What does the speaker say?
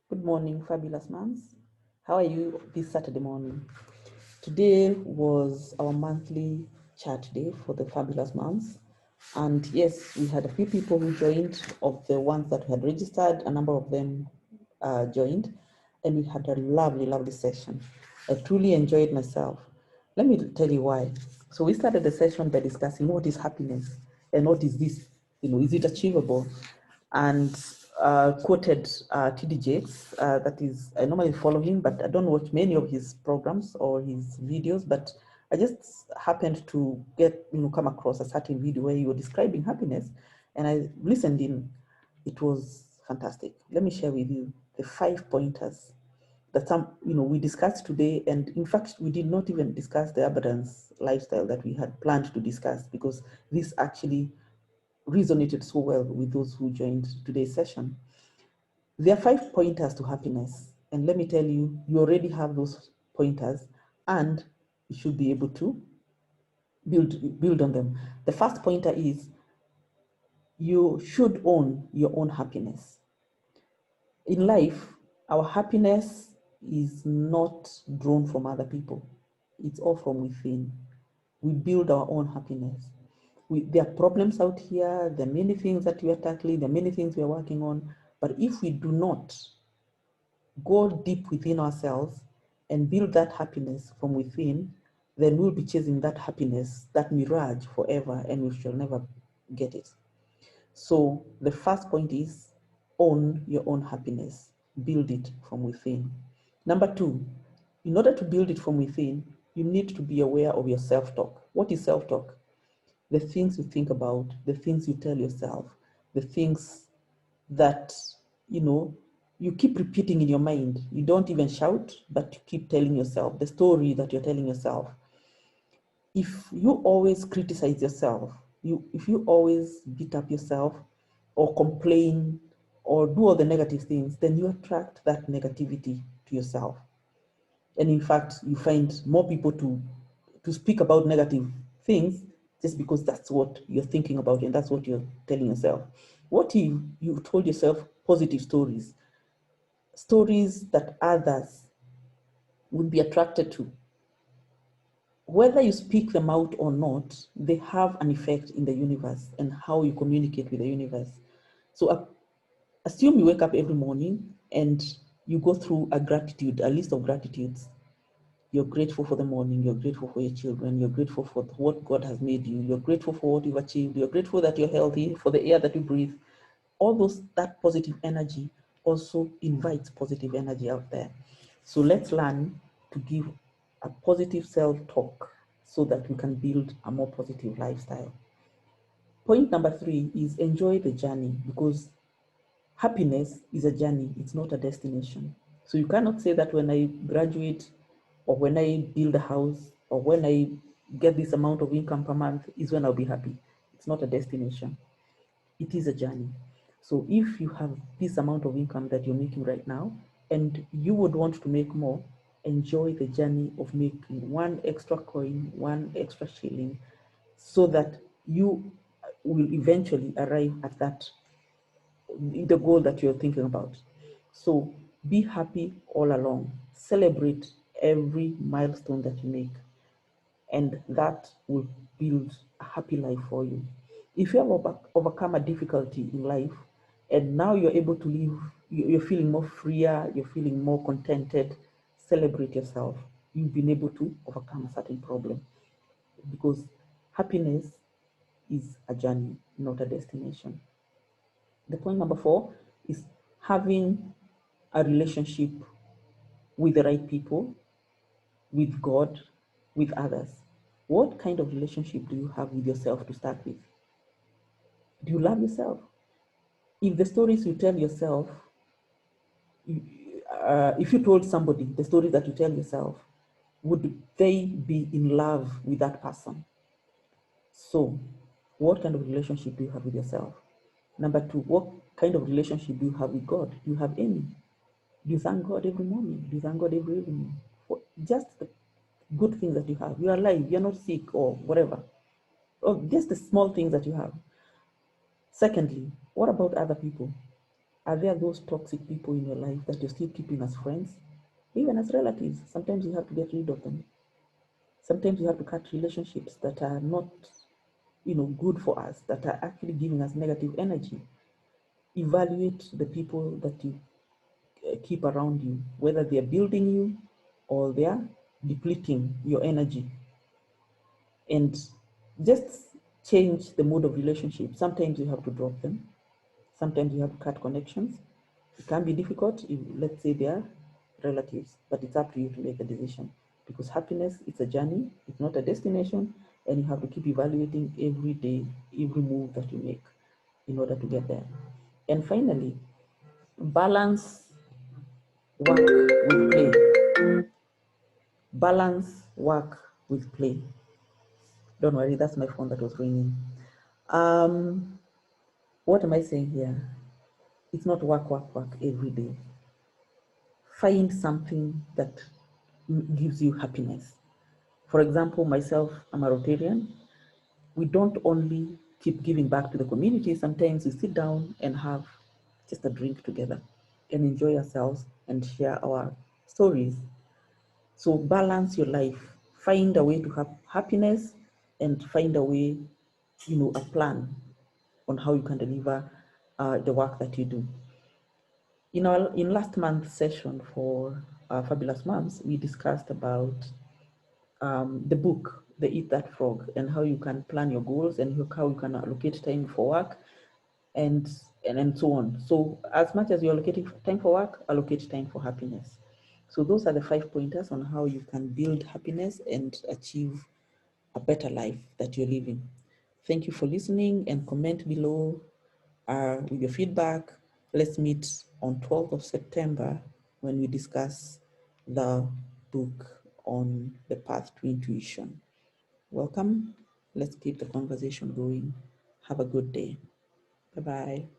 Good morning, fabulous moms. How are you this Saturday morning? Today was our monthly chat day for the fabulous moms. And yes, we had a few people who joined. Of the ones that had registered, a number of them joined. And we had a lovely, lovely session. I truly enjoyed myself. Let me tell you why. So we started the session by discussing what is happiness and what is this, is it achievable? And quoted TD Jakes, that is, I normally follow him, but I don't watch many of his programs or his videos, but I just happened to come across a certain video where he was describing happiness, and I listened in. It was fantastic. Let me share with you the 5 pointers that we discussed today. And in fact, we did not even discuss the abundance lifestyle that we had planned to discuss, because this actually resonated so well with those who joined today's session. There are 5 pointers to happiness. And let me tell you, you already have those pointers and you should be able to build on them. The first pointer is you should own your own happiness. In life, our happiness is not drawn from other people. It's all from within. We build our own happiness. There are problems out here, there are many things that we are tackling, there are many things we are working on, but if we do not go deep within ourselves and build that happiness from within, then we'll be chasing that happiness, that mirage forever, and we shall never get it. So the first point is own your own happiness, build it from within. Number 2, in order to build it from within, you need to be aware of your self-talk. What is self-talk? The things you think about, the things you tell yourself, the things that, you keep repeating in your mind. You don't even shout, but you keep telling yourself the story that you're telling yourself. If you always criticize yourself, if you always beat up yourself or complain or do all the negative things, then you attract that negativity to yourself. And in fact, you find more people to speak about negative things just because that's what you're thinking about and that's what you're telling yourself. What if you told yourself positive stories, stories that others would be attracted to? Whether you speak them out or not, they have an effect in the universe and how you communicate with the universe. So assume you wake up every morning and you go through a list of gratitudes. You're grateful for the morning, you're grateful for your children, you're grateful for what God has made you, you're grateful for what you've achieved, you're grateful that you're healthy, for the air that you breathe. That positive energy also invites positive energy out there. So let's learn to give a positive self-talk so that we can build a more positive lifestyle. Point number 3 is enjoy the journey, because happiness is a journey, it's not a destination. So you cannot say that when I graduate or when I build a house or when I get this amount of income per month is when I'll be happy. It's not a destination. It is a journey. So if you have this amount of income that you're making right now and you would want to make more, enjoy the journey of making one extra coin, one extra shilling, so that you will eventually arrive at the goal that you're thinking about. So be happy all along. Celebrate every milestone that you make, and that will build a happy life for you. If you have overcome a difficulty in life and now you're able to live, you're feeling more freer, you're feeling more contented, celebrate yourself. You've been able to overcome a certain problem, because happiness is a journey, not a destination. The point number 4 is having a relationship with the right people, with God, with others. What kind of relationship do you have with yourself to start with? Do you love yourself? If the stories you tell yourself, if you told somebody the stories that you tell yourself, would they be in love with that person? So, what kind of relationship do you have with yourself? Number 2, what kind of relationship do you have with God? Do you have any? Do you thank God every morning? Do you thank God every evening for just the good things that you have? You're alive, you're not sick or whatever. Or just the small things that you have. Secondly, what about other people? Are there those toxic people in your life that you're still keeping as friends? Even as relatives, sometimes you have to get rid of them. Sometimes you have to cut relationships that are not, good for us, that are actually giving us negative energy. Evaluate the people that you keep around you, whether they are building you or they are depleting your energy. And just change the mode of relationship. Sometimes you have to drop them. Sometimes you have to cut connections. It can be difficult if, let's say, they are relatives, but it's up to you to make a decision, because happiness is a journey, it's not a destination, and you have to keep evaluating every day, every move that you make in order to get there. And finally, balance work with play. Balance work with play. Don't worry, that's my phone that was ringing. Um, what am I saying here? It's not work, work, work every day. Find something that gives you happiness. For example, myself, I'm a Rotarian. We don't only keep giving back to the community, sometimes we sit down and have just a drink together and enjoy ourselves and share our stories. So balance your life, find a way to have happiness and find a way, a plan on how you can deliver the work that you do. In last month's session for Fabulous Moms, we discussed about the book, The Eat That Frog, and how you can plan your goals and how you can allocate time for work and so on. So as much as you're allocating time for work, allocate time for happiness. So those are the 5 pointers on how you can build happiness and achieve a better life that you're living. Thank you for listening, and comment below with your feedback. Let's meet on 12th of September when we discuss the book on the path to intuition. Welcome. Let's keep the conversation going. Have a good day. Bye-bye.